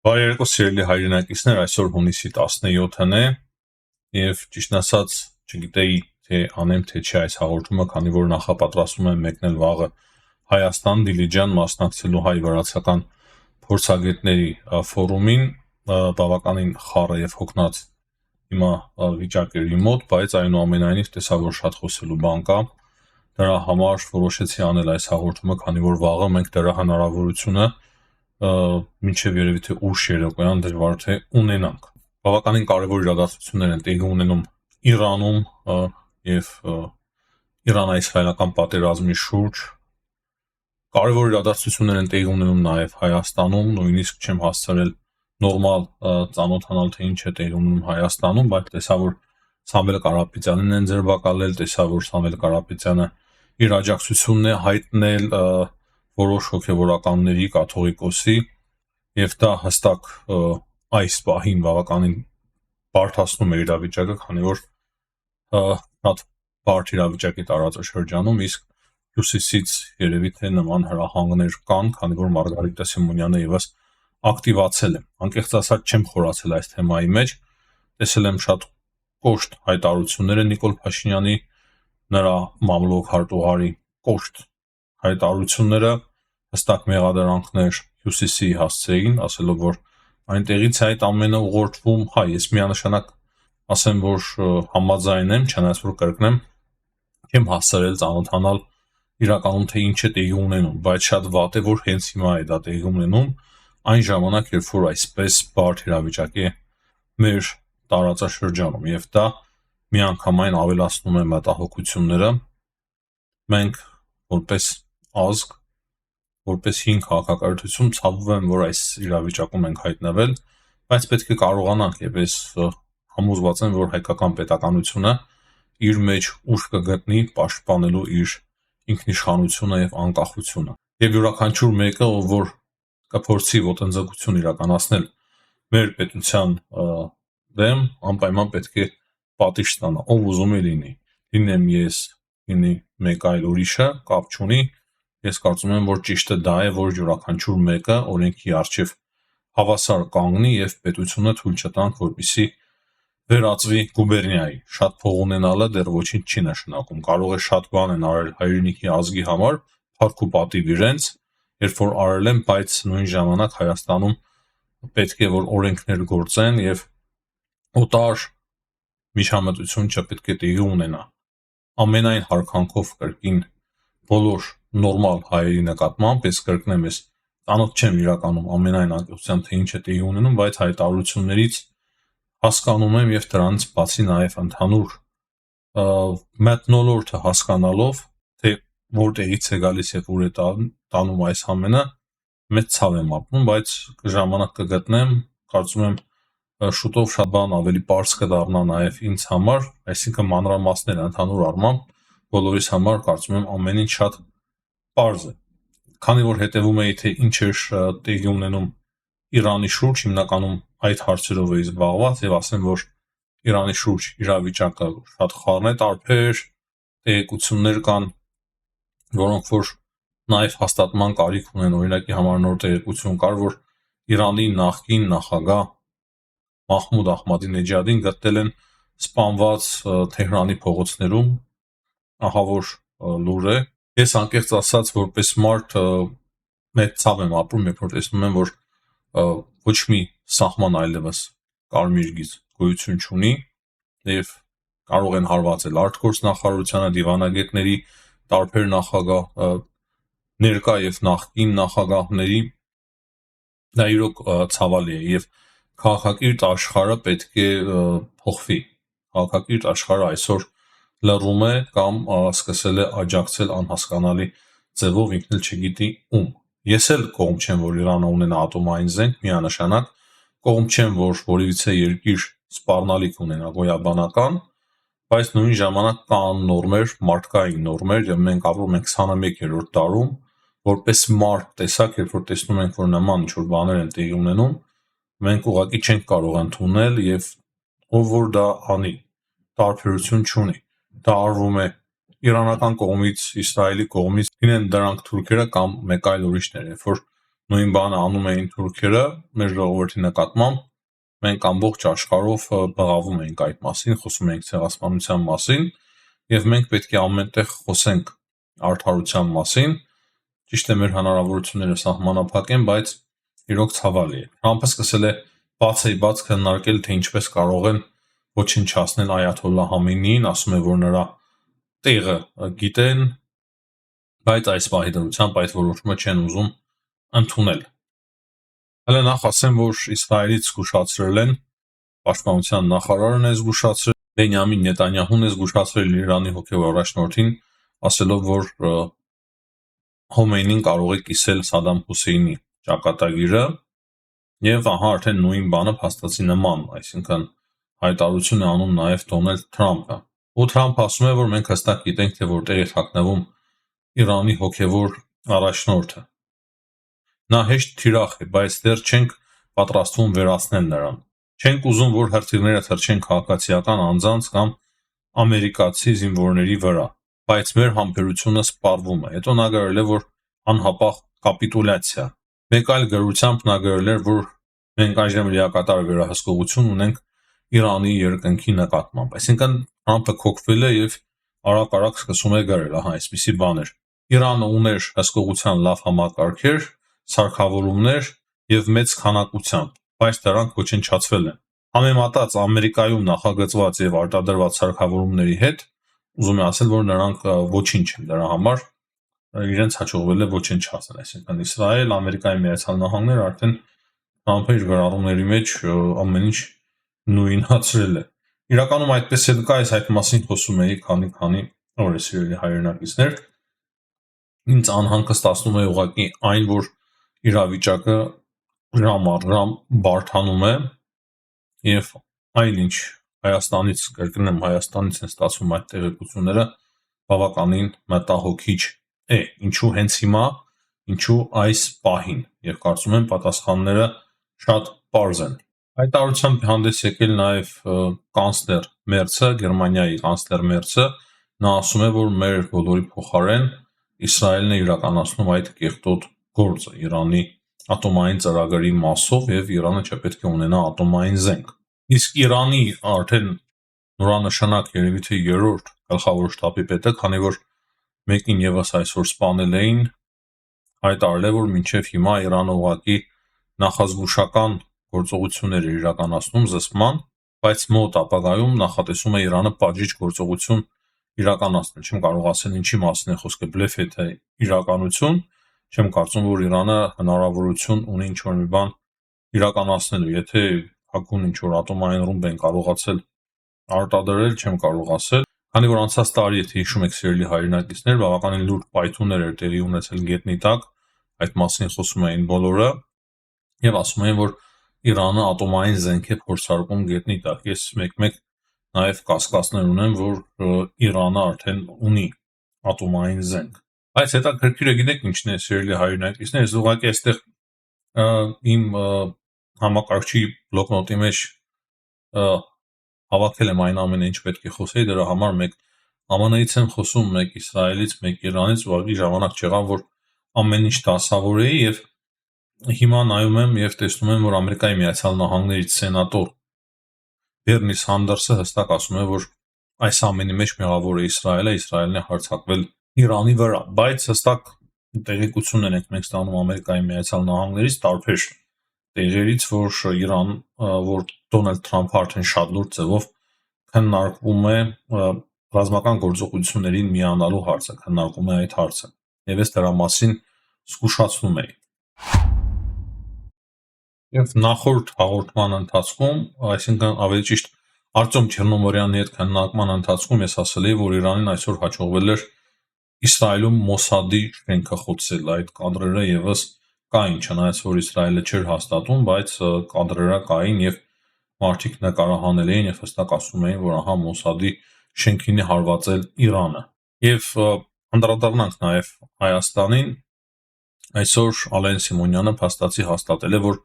Բարերեկո սիրելի հայրենակիցներ, այսօր հունիսի 17-ն է եւ ճիշտ ասած չգիտեի թե անեմ թե չէ այս հաղորդումը, քանի որ նախապատրաստում եմ մեկնել վաղը Հայաստան Դիլիջան մասնակցելու հայ-վրացական փորձագետների ֆորումին, բավականին խառը եւ հոգնած հիմա վիճակ էր իմ մոտ, բայց այնուամենայնիվ տեսա որ շատ խոսելու բան կա, դրա համար որոշեցի անել այս հաղորդումը, քանի որ վաղը մենք դրա հնարավորությունը մինչև երևի թե ուշ երեկոյան դժվար թե ունենանք։ Բավականին կարևոր իրադարձություններ են տեղի ունենում Իրանում եւ Իրան-իսրայելական պատերազմի շուրջ։ Կարևոր իրադարձություններ են տեղի ունենում նաեւ Հայաստանում, նույնիսկ չեմ հասցրել նորմալ ծանոթանալ թե ինչ է տեղի ունենում Հայաստանում, բայց տեսա որ Սամվել Կարապետյանին են ձերբակալել, տեսա որ Սամվել Կարապետյանը իր աջակցությունն է հայտնել որոշ հոգևորականների կաթողիկոսի եւ դա հստակ այս պահին բավականին բարդացնում է իրավիճակը, քանի որ շատ բարդ իրավիճակի տարածաշրջանում, իսկ հյուսիսից երևի թե նման հրահանգներ կան, քանի որ Մարգարիտա Սիմոնյանը եւս ակտիվացել է։ Անկեղծ ասած չեմ խորացել այս թեմայի մեջ, տեսել եմ շատ կոշտ հայտարարությունները Նիկոլ Փաշինյանի, նրա մամլոք հարտուղարի կոշտ հայտարարությունները, հստակ մեղադրանքներ հյուսիսի հասցեին, ասելով որ այնտեղից այդ ամենը ուղղորդվում, հա, ես միանշանակ ասեմ որ համաձայն եմ, չնայած որ կրկնեմ, չեմ հասցրել ծանոթանալ իրականում թե ինչ է տեղի ունենում, բայց շատ վատ է որ հենց հիմա է դա տեղի ունենում, այն ժամանակ երբ որ այսպես բարդ իրավիճակ է մեր տարածաշրջանում եւ դա միանգամայն ավելացնում է մտահոգությունները։ Մենք որպես ազգ, որպես հին քաղաքակրթություն ցավում եմ, որ այս իրավիճակում ենք հայտնվել, բայց պետք է կարողանանք եւ ես համոզված եմ, որ հայկական պետականությունը իր մեջ ուժ կգտնի պաշտպանելու իր ինքնիշխանությունը եւ անկախությունը։ Եվ յուրաքանչյուր մեկը, ով որ կփորձի ոտնձգություն իրականացնել մեր պետության դեմ, անպայման պետք է պատիժ ստանա, ով ուզում է լինի, լինեմ ես, լինի մեկ այլ ուրիշը, կապ չունի, ես կարծում եմ, որ ճիշտը դա է, որ յուրաքանչյուր մեկը օրենքի առջև հավասար կանգնի եւ պետությունը թույլ չտանք, որպեսզի վերածվի գուբերնիայի։ Շատ փող ունենալը դեռ ոչինչ չի նշանակում, կարող է շատ բան են արել հայրենիքի ազգի համար, փառք ու պատիվ իրենց, երբ որ արել են, բայց նույն ժամանակ Հայաստանում պետք է որ օրենքներ գործեն եւ օտար միջամտություն չպետք է տեղի ունենա։ Ամենայն հարկանքով կրկին բոլոր նորմալ հայերի նկատմամբ, ես կրկնեմ, ես ծանոթ չեմ իրականում ամենայն անկեղծությամբ թե ինչ է տեղի ունենում, բայց հայտարարություններից հասկանում եմ եւ դրանից բացի նաեւ ընդհանուր մթնոլորտը հասկանալով, թե որտեղից է գալիս եւ ուր է տանում այս ամենը, մեծ ցավ եմ ապրում, բայց ժամանակ կգտնեմ, կարծում եմ շուտով շատ բան ավելի པարզ կդառնա նաեւ ինձ համար, այսինքն մանրամասները ընդհանուր առմամբ բոլորիս համար կարծում եմ ամեն ինչ շատ པարզ է։ Քանի որ հետևում էի թե ինչ էր տեղի ունենում Իրանի շուրջ, հիմնականում այդ հարցերով էի զբաղված եւ ասեմ որ Իրանի շուրջ իրավիճակը շատ խառն է, տարբեր տեղեկություններ կան, որոնք որ նաեւ հաստատման կարիք ունեն, օրինակի համար նոր տեղեկություն կար, որ Իրանի նախկին նախագահ Մահմուդ Ահմադինեջադին գտել են սպանված Թեհրանի փողոցներում, ահա որ լուր է։ Ես անկեղծ ասած որպես մարդ մեծ ցավ եմ ապրում, երբ որ տեսնում եմ, որ ոչ մի սահման այլևս կարմիր գիծ գոյություն չունի եւ կարող են հարվածել արտգործնախարարությանը, դիվանագետների, տարբեր նախագահ ներկա եւ նախկին նախագահների, դա իրոք ցավալի է եւ քաղաքակիրթ աշխարհը պետք է փոխվի։ Քաղաքակիրթ աշխարհը այսօր լռում է կամ սկսել է աջակցել անհասկանալի ձևով ինքն էլ չգիտի ում։ Ես էլ կողմ չեմ, որ Իրանը ունենա ատոմային զենք, միանշանակ կողմ չեմ, որ որևիցե երկիր սպառնալիք ունենա գոյաբանական, բայց նույն ժամանակ կան նորմեր, մարդկային նորմեր եւ մենք ապրում ենք 21-րդ դարում, որպես մարդ տեսակ, երբ որ տեսնում ենք, որ նման ինչ-որ բաներ են տեղի ունենում, մենք ուղղակի չենք կարող ընդունել եւ ով որ դա անի, տարբերություն չունի։ Դա արվում է իրանական կողմից, Իսրայելի կողմից, լինեն դրանք թուրքերը կամ մեկ այլ ուրիշներ, երբ որ նույն բանը անում էին թուրքերը մեր ժողովրդի նկատմամբ, մենք ամբողջ աշխարհով բղավում էինք այդ մասին, խոսում էինք ցեղասպանության մասին, եւ մենք պետք է ամենտեղ խոսենք արդարության մասին։ Ճիշտ է, մեր հնարավորությունները սահմանափակ են, բայց իրոք ցավալի է։ Թրամփը սկսել է բաց քննարկել, թե ինչպես կարող են ոչնչացնել Այաթոլլահ Խամենեիին, ասում է, որ նրա տեղը գիտեն, բայց այս պահի դրությամբ այդ որոշումը չեն ուզում ընդունել։ Հələ նախ ասեմ, որ Իսրայելից զգուշացրել են, պաշտպանության նախարարն է զգուշացրել, Բենյամին Նետանյահուն է զգուշացրել Իրանի հոգևոր առաջնորդին, ասելով, որ Խոմեյնին կարող է կիսել Սադամ Հուսեյնի ճակատագիրը, եւ ահա արդեն նույն բանը փաստացի նման, այսինքն հայտարարություն է անում նաեւ Դոնալդ Թրամփը։ Ու Թրամփը ասում է, որ մենք հստակ գիտենք, թե որտեղ է թաքնվում Իրանի հոգևոր առաջնորդը։ Նա հեշտ թիրախ է, բայց դեռ չենք պատրաստվում վերացնել նրան։ Չենք ուզում, որ հրթիռները թռչեն քաղաքացիական անձանց կամ ամերիկացի զինվորների վրա, բայց մեր համբերությունը սպառվում է։ Հետո նա գրել է, որ անհապաղ կապիտուլյացիա։ Մեկ այլ գրությամբ նա գրել էր, որ մենք այժմ լիակատար վերահսկողություն ունենք Իրանի երկնքի նկատմամբ։ Այսինքն Թրամփը քոքվել է եւ արագ սկսում է գրել, ահա այսպիսի բաներ։ Իրանը ուներ հսկողության լավ համակարգեր, սարքավորումներ եւ մեծ քանակությամբ, բայց դրանք ոչնչացվել են։ Համեմատած Ամերիկայում նախագծված եւ արտադրված սարքավորումների հետ, ուզում եմ ասել, որ նրանք ոչինչ են դրա համար, իրենց հաջողվել է ոչնչացնել, այսինքն Իսրայել, Ամերիկայի Միացյալ Նահանգները արդեն Թրամփը իր գրառումների մեջ ամեն ինչ նույնացրել է։ Իրականում այդպես էլ կա, այս այդ մասին խոսում էի քանի օր է, սիրելի հայրենակիցներ։ Ինձ անհանգստացնում է ուղղակի այն, որ իրավիճակը ժամ առ ժամ բարդանում է եւ այնինչ Հայաստանից են ստացվում այդ տեղեկությունները բավականին մտահոգիչ է։ Ինչու հենց հիմա, ինչու այս պահին, եւ կարծում եմ պատասխանները շատ պարզ են։ Հայտարարությամբ հանդես եկել նաեւ կանցլեր Մերցը, Գերմանիայի կանցլեր Մերցը, նա ասում է, որ մեր բոլորի փոխարեն Իսրայելն է իրականացնում այդ կեղտոտ գործը Իրանի ատոմային ծրագրի մասով եւ Իրանը չպետք է ունենա ատոմային զենք։ Իսկ Իրանի արդեն նորանշանակ երևի թե երրորդ գլխավոր շտաբի պետը, քանի որ մեկին եւս այսօր սպանել էին, հայտարարել է, որ մինչեւ հիմա Իրանը ուղղակի նախազգուշական գործողություններ է իրականացնում զսպման, բայց մոտ ապագայում նախատեսում է Իրանը պատժիչ գործողություն իրականացնել։ Չեմ կարող ասել ինչի մասին է խոսքը, բլեֆ է թե իրականություն, չեմ կարծում, որ Իրանը հնարավորություն ունի ինչ-որ մի բան իրականացնելու։ Եթե Հակուն ինչ-որ ատոմային ռումբ են կարողացել արտադրել, չեմ կարող ասել։ Քանի որ անցած տարի, եթե հիշում եք, սիրելի հայրենակիցներ, բավականին լուրջ պայթյուններ էր տեղի ունեցել գետնի տակ, այդ մասին խոսում էին բոլորը եւ ասում էին, որ Իրանը ատոմային զենք է փորձարկում գետնի տակ։ Ես մեկ-մեկ նաեւ կասկածներ ունեմ, որ Իրանը արդեն ունի ատոմային զենք։ Բայց հետաքրքիրը գիտեք ինչն է, սիրելի հայրենակիցներ, ես ուղղակի այստեղ իմ համակարգչի բլոկնոտի մեջ հավաքել եմ այն ամենը, ինչ պետք է խոսեի, դրա համար մեկ ԱՄՆ-ից եմ խոսում, մեկ Իսրայելից, մեկ Իրանից, ուղղակի ժամանակ չեղավ, որ ամեն ինչ դասավորեի եւ հիմա նայում եմ եւ տեսնում եմ, որ Ամերիկայի Միացյալ Նահանգներից սենատոր Բերնի Սանդերսը հստակ ասում է, որ այս ամենի մեջ մեղավոր է Իսրայելը, Իսրայելն է հարձակվել Իրանի վրա, բայց հստակ տեղեկություններ ենք մենք ստանում Ամերիկայի Միացյալ Նահանգներից տարբեր տեղերից, որ Դոնալդ Թրամփը արդեն շատ լուրջ ձևով քննարկվում է ռազմական գործողություններին միանալու հարցը, քննարկում է այդ հարցը։ Եվ ես դրա մասին զգուշացնում էի։ Եվ նախորդ հաղորդման ընթացքում, այսինքն ավելի ճիշտ Արտյոմ Չեռնոմորյանի հետ քննարկման ընթացքում ես ասել էի, որ Իրանին այսօր հաջողվել էր Իսրայելում Մոսադի շենքը խոցել։ Այդ կադրերը եւս կային, չնայած որ Իսրայելը չէր հաստատում, բայց կադրերը կային եւ մարդիկ նկարահանել էին եւ հստակ ասում էին, որ ահա Մոսադի շենքին է հարվածել Իրանը։ Եվ անդրադառնանք նաեւ Հայաստանին, այսօր Ալեն Սիմոնյանը փաստացի հաստատել է, որ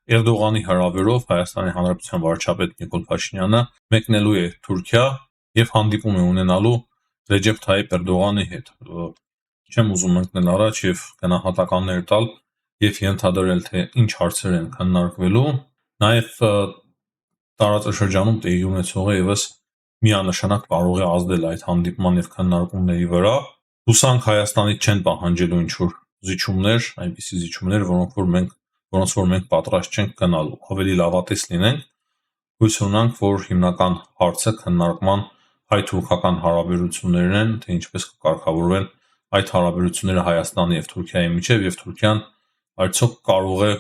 Էրդողանի հրավերով Հայաստանի Հանրապետության վարչապետ Նիկոլ Փաշինյանը մեկնելու է Թուրքիա եւ հանդիպում է ունենալու Ռեջեփ Թայիպ Էրդողանի հետ։ Չեմ ուզում ընկնել առաջ եւ գնահատականներ տալ եւ ենթադրել, թե ինչ հարցեր են քննարկվելու, նաեւ տարածաշրջանում տեղի ունեցողը եւս միանշանակ կարող է ազդել այդ հանդիպման եւ քննարկումների վրա։ Հուսանք Հայաստանից չեն պահանջելու ինչ-որ զիջումներ, այնպիսի զիջումներ, որոնց որ մենք պատրաստ չենք գնալու, ավելի լավատես լինենք, հույս ունենք, որ հիմնական հարցը քննարկման հայ-թուրքական հարաբերություններն են, թե ինչպես կկարգավորվեն այդ հարաբերությունները Հայաստանի եւ Թուրքիայի միջեւ եւ Թուրքիան արդյոք կարող է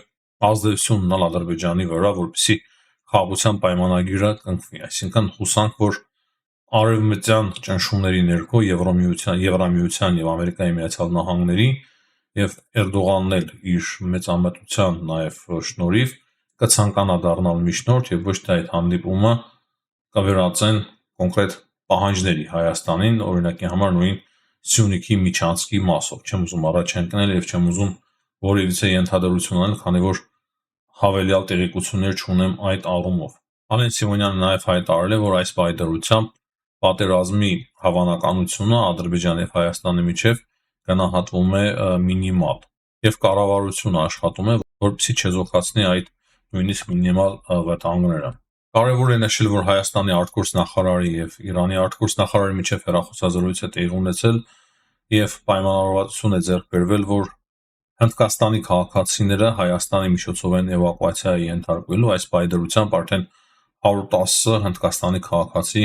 ազդեցություն ունենալ Ադրբեջանի վրա, որպեսզի խաղաղության պայմանագիրը կնքվի, այսինքն հուսանք, որ արևմտյան ճնշումների ներքո Եվրամիության եւ Ամերիկայի Միացյալ Նահանգների եւ Էրդողանն էլ իր մեծամտության նաեւ շնորհիվ կցանկանա դառնալ միջնորդ եւ ոչ թե այդ հանդիպումը կվերածեն կոնկրետ պահանջների Հայաստանին, օրինակի համար նույն Սյունիքի միջանցքի մասով։ Չեմ ուզում առաջ ընկնել եւ չեմ ուզում որևիցե ենթադրություն անել, քանի որ հավելյալ տեղեկություններ չունեմ այդ առումով։ Ալեն Սիմոնյանը նաեւ հայտարարել է, որ այս բայդրությամբ պատերազմի հավանականությունը Ադրբեջանի եւ Հայաստանի միջեւ գնահատվում է մինիմալ եւ կառավարությունը աշխատում է, որպեսզի չեզոքացնի այդ նույնիսկ մինիմալ վտանգները։ Կարևոր է նշել, որ Հայաստանի արտգործնախարարի եւ Իրանի արտգործնախարարի միջեւ հեռախոսազրույց է տեղի ունեցել եւ պայմանավորվածություն է ձեռք բերվել, որ Հնդկաստանի քաղաքացիները Հայաստանի միջոցով են էվակուացիայի ենթարկվելու, այս բայդրությամբ արդեն 110 Հնդկաստանի քաղաքացի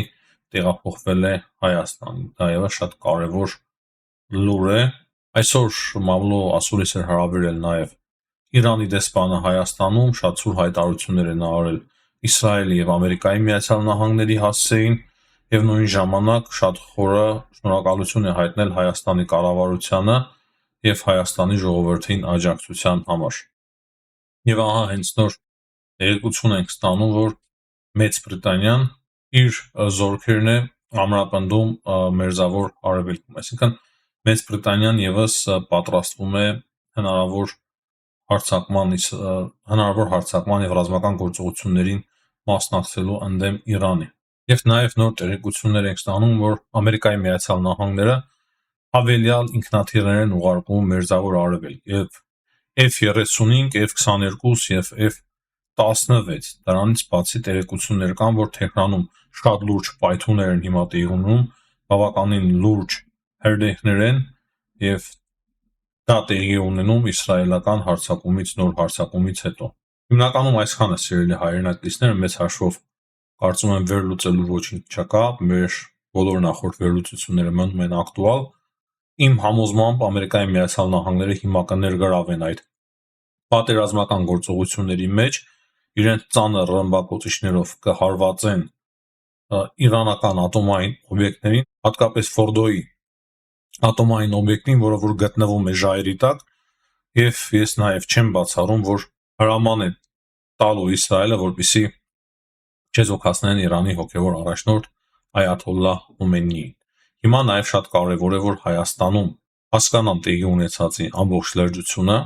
տեղափոխվել է Հայաստան։ Դա եւս շատ կարևոր լուր է։ Այսօր Մավլո Ասուրիս էր հարաբերել նաեւ Իրանի դեսպանը Հայաստանում, շատ ցուր հայտարարություններ են արել Իսրայելի եւ Ամերիկայի Միացյալ Նահանգների հասցեին եւ նույն ժամանակ շատ խորը շնորհակալություն է հայտնել Հայաստանի կառավարությանը եւ Հայաստանի ժողովրդին աջակցության համար։ Եվ ահա հենց նոր տեղեկություն ենք ստանում, որ Մեծ Բրիտանիան իր զորքերն է ամրապնդում Մերձավոր Արևելքում, այսինքն Մեծ Բրիտանիան եւս պատրաստվում է հնարավոր հարձակման եւ ռազմական գործողություններին մասնակցելու ընդդեմ Իրանի։ Եվ նաեւ նոր տեղեկություններ ենք ստանում, որ Ամերիկայի Միացյալ Նահանգները հավելյալ ինքնաթիռներ են ուղարկում Մերձավոր Արևելք եւ F-35, F-22 եւ F-16։ Դրանից բացի տեղեկություններ կան, որ Թեհրանում շատ լուրջ պայթուններ են հիմա տեղի ունենում, բավականին լուրջ հրդեհներ են եւ դա տեղի ունենում իսրայելական նոր հարձակումից հետո։ Հիմնականում այսքանը սիրելի հայրենակիցներ, մեծ հաշվով կարծում եմ վերլուծելու ոչինչ չկա, մեր բոլոր նախորդ վերլուծությունները մնում են ակտուալ։ Իմ համոզմամբ Ամերիկայի Միացյալ Նահանգները հիմա կներգրավեն այդ պատերազմական գործողությունների մեջ, իրենց ծանր ռմբակոծիչներով կհարվածեն իրանական ատոմային օբյեկտներին, հատկապես Ֆորդոյի ատոմային օբյեկտին, որը որ գտնվում է ժայռի տակ, եւ ես նաեւ չեմ բացառում, որ հրաման է տալու Իսրայելը, որպեսզի չեզոքացնեն Իրանի հոգևոր առաջնորդ Այաթոլլահ Խոմեյնիին։ Հիմա նաեւ շատ կարեւոր է, որ Հայաստանում հասկանան տեղի ունեցածի ամբողջ լրջությունը,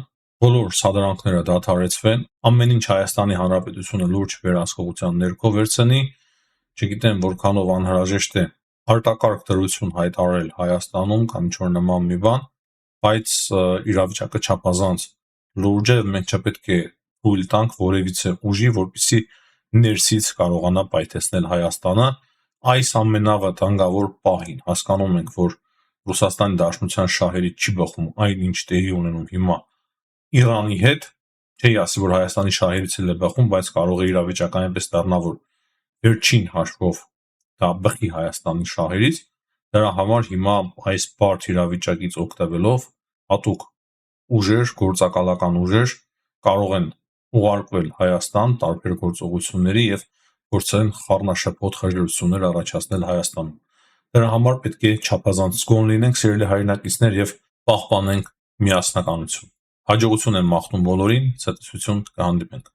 բոլոր սադրանքները դադարեցվեն, ամեն ինչ Հայաստանի Հանրապետությունը լուրջ վերահսկողության ներքո վերցնի, չգիտեմ որքանով անհրաժեշտ է արտակարգ դրություն հայտարարել Հայաստանում կամ ինչ-որ նման մի բան, բայց իրավիճակը չափազանց լուրջ է, մենք չպետք է թույլ տանք որևիցե ուժի, որպեսզի ներսից կարողանա պայթեցնել Հայաստանը այս ամենավտանգավոր պահին։ Հասկանում ենք, որ Ռուսաստանի Դաշնության շահերից չի բխում այն, ինչ տեղի ունենում հիմա Իրանի հետ, չի ասի, որ Հայաստանի շահերից էլ է բխում, բայց կարող է իրավիճակը այնպես դառնա, որ վերջին հաշվով դա բխի Հայաստանի շահերից։ Դրա համար հիմա այս բարդ իրավիճակից օգտվելով հատուկ ուժեր, գործակալական ուժեր կարող են ուղարկվել Հայաստան տարբեր գործողությունների եւ փորձեն խառնաշփոթ խժդություններ առաջացնել Հայաստանում։ Դրա համար պետք է չափազանց զգոն լինենք, սիրելի հայրենակիցներ, եւ պահպանենք միասնականություն։ Հաջողություն եմ մաղթում բոլորին, ցտեսություն, կհանդիպենք։